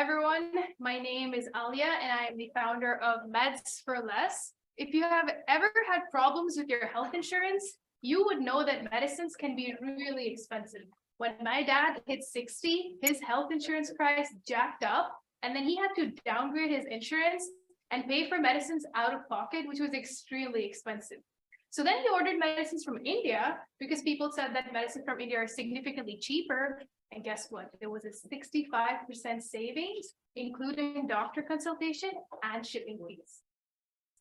Hi everyone, my name is Alia and I am the founder of Meds for Less. If you have ever had problems with your health insurance, you would know that medicines can be really expensive. When my dad hit 60, his health insurance price jacked up, and then he had to downgrade his insurance and pay for medicines out of pocket, which was extremely expensive. So then he ordered medicines from India because people said that medicine from India are significantly cheaper. And guess what? There was a 65% savings, including doctor consultation and shipping fees.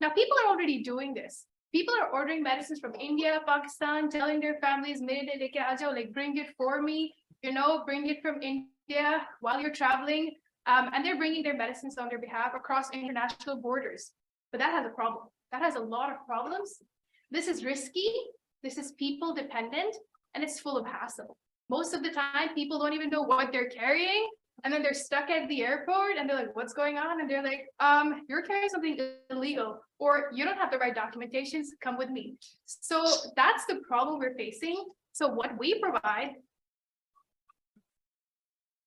Now, people are already doing this. People are ordering medicines from India, Pakistan, telling their families, like, bring it for me, bring it from India while you're traveling. And they're bringing their medicines on their behalf across international borders. But that has a problem. That has a lot of problems. This is risky. This is people dependent, and it's full of hassle. Most of the time, people don't even know what they're carrying. And then they're stuck at the airport and they're like, what's going on? And they're like, you're carrying something illegal, or you don't have the right documentations, come with me. So that's the problem we're facing. So what we provide,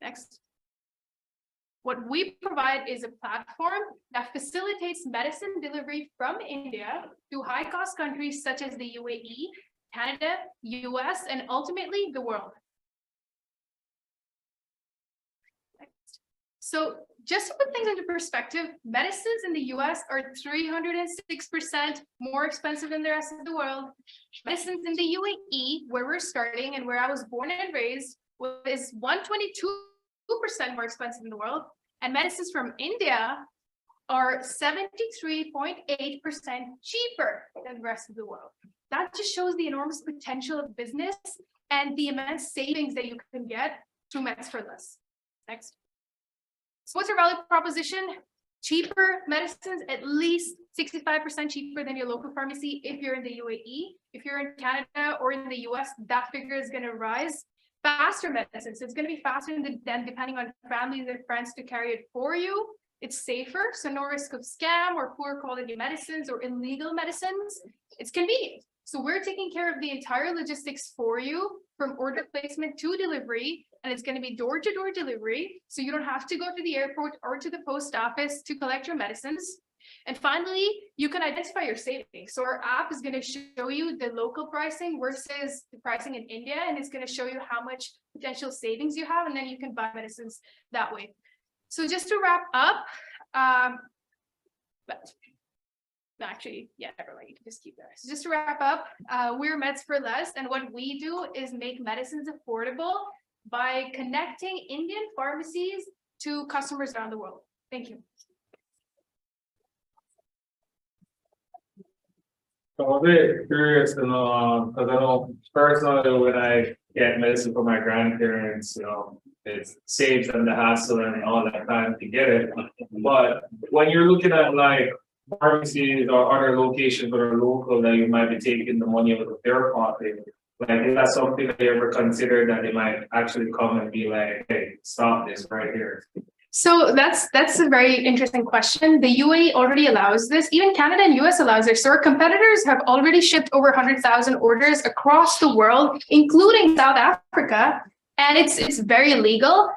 next. What we provide is a platform that facilitates medicine delivery from India to high-cost countries such as the UAE, Canada, US, and ultimately the world. So just to put things into perspective, medicines in the US are 306% more expensive than the rest of the world. Medicines in the UAE, where we're starting and where I was born and raised, is 122% more expensive in the world. And medicines from India are 73.8% cheaper than the rest of the world. That just shows the enormous potential of business and the immense savings that you can get through Meds for Less. Next. So what's your value proposition? Cheaper medicines, at least 65% cheaper than your local pharmacy if you're in the UAE. If you're in Canada or in the US, that figure is going to rise. Faster medicines, it's going to be faster than depending on families and friends to carry it for you. It's safer, so no risk of scam or poor quality medicines or illegal medicines. It's convenient. So we're taking care of the entire logistics for you, from order placement to delivery, and it's going to be door-to-door delivery, so you don't have to go to the airport or to the post office to collect your medicines. And finally, you can identify your savings. So our app is going to show you the local pricing versus the pricing in India, and it's going to show you how much potential savings you have, and then you can buy medicines that way. So just to wrap up, never mind, you can just keep that. So just to wrap up, we're Meds for Less, and what we do is make medicines affordable by connecting Indian pharmacies to customers around the world. Thank you. So I'm a bit curious to know, because I know personally when I get medicine for my grandparents, it saves them the hassle and all that time to get it. But when you're looking at like pharmacies or other locations that are local that you might be taking the money out of their pocket, like is that something that you ever considered that they might actually come and be like, hey, stop this right here? So that's a very interesting question. The UAE already allows this. Even Canada and US allows it. So our competitors have already shipped over 100,000 orders across the world, including South Africa, and it's very legal.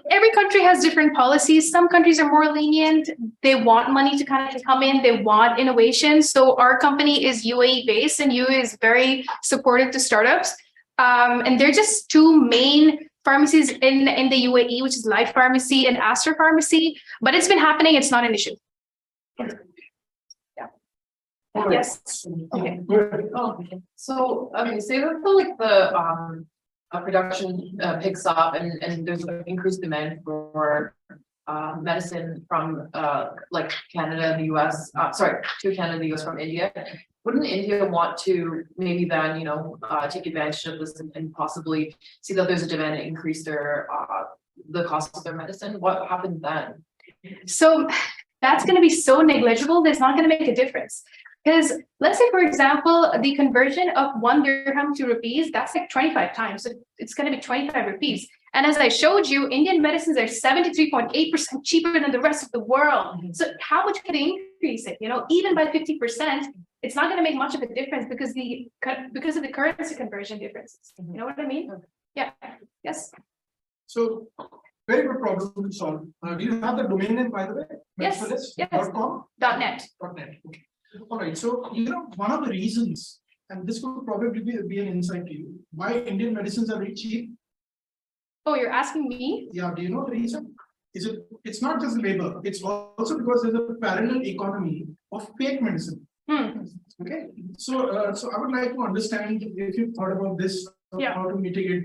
Every country has different policies. Some countries are more lenient. They want money to kind of come in. They want innovation. So our company is UAE based, and UAE is very supportive to startups. And they're just two main pharmacies in the UAE, which is Life Pharmacy and Aster Pharmacy, but it's been happening. It's not an issue. Yeah. Yes. Okay. So say that like the production picks up and there's an increased demand for medicine from like Canada and the US, to Canada and the US from India. Wouldn't India want to maybe then, take advantage of this and possibly see that there's a demand to increase their the cost of their medicine? What happens then? So that's going to be so negligible. That's not going to make a difference. Because let's say, for example, the conversion of 1 dirham to rupees, that's like 25 times. So it's going to be 25 rupees. And as I showed you, Indian medicines are 73.8% cheaper than the rest of the world. So how much can they increase it? Even by 50%, it's not going to make much of a difference because of the currency conversion differences. You know what I mean? Yeah. Yes. So Very good problem to solve. Do you have the domain name, by the way? Yes, yes. .com? .net. .net. Okay. All right. So, one of the reasons, and this could probably be an insight to you, why Indian medicines are very cheap. Oh, you're asking me? Yeah. Do you know the reason? It's not just labor. It's also because there's a parallel economy of fake medicine. Okay. So, I would like to understand if you've thought about this, Yeah. how to mitigate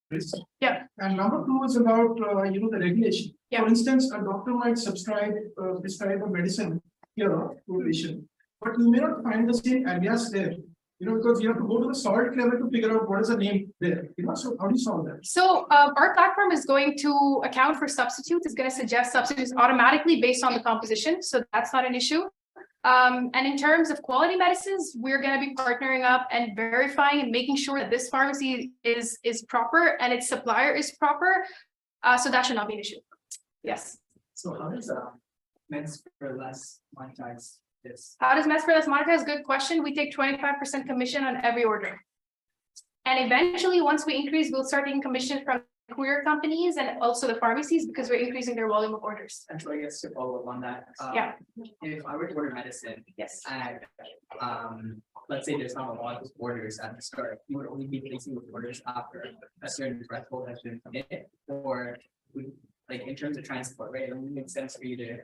this. Yeah. And number two is about, the regulation. Yeah. For instance, a doctor might prescribe a medicine here to a patient, but you may not find the same alias there, because you have to go to the salt level to figure out what is the name there, so how do you solve that? So our platform is going to account for substitutes. It's going to suggest substitutes automatically based on the composition. So that's not an issue. And in terms of quality medicines, we're going to be partnering up and verifying and making sure that this pharmacy is proper and its supplier is proper. So that should not be an issue. Yes. So how does Meds for Less monetize this? How does Meds for Less monetize? Good question. We take 25% commission on every order. And eventually, once we increase, we'll start taking commission from courier companies and also the pharmacies because we're increasing their volume of orders. And so I guess to follow up on that, Yeah. if I were to order medicine Yes. and let's say there's not a lot of orders at the start, you would only be placing the orders after a certain threshold has been hit, or like in terms of transport, right? It only makes sense for you to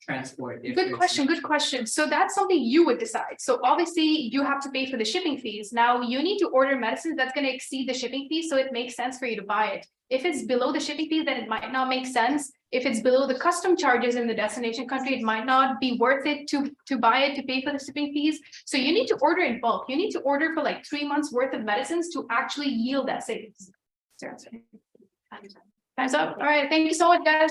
transport. Good question. So that's something you would decide. So obviously you have to pay for the shipping fees. Now you need to order medicines that's going to exceed the shipping fees. So it makes sense for you to buy it. If it's below the shipping fees, then it might not make sense. If it's below the custom charges in the destination country, it might not be worth it to buy it, to pay for the shipping fees. So you need to order in bulk. You need to order for like 3 months worth of medicines to actually yield that savings. Time's up. All right. Thank you so much, guys.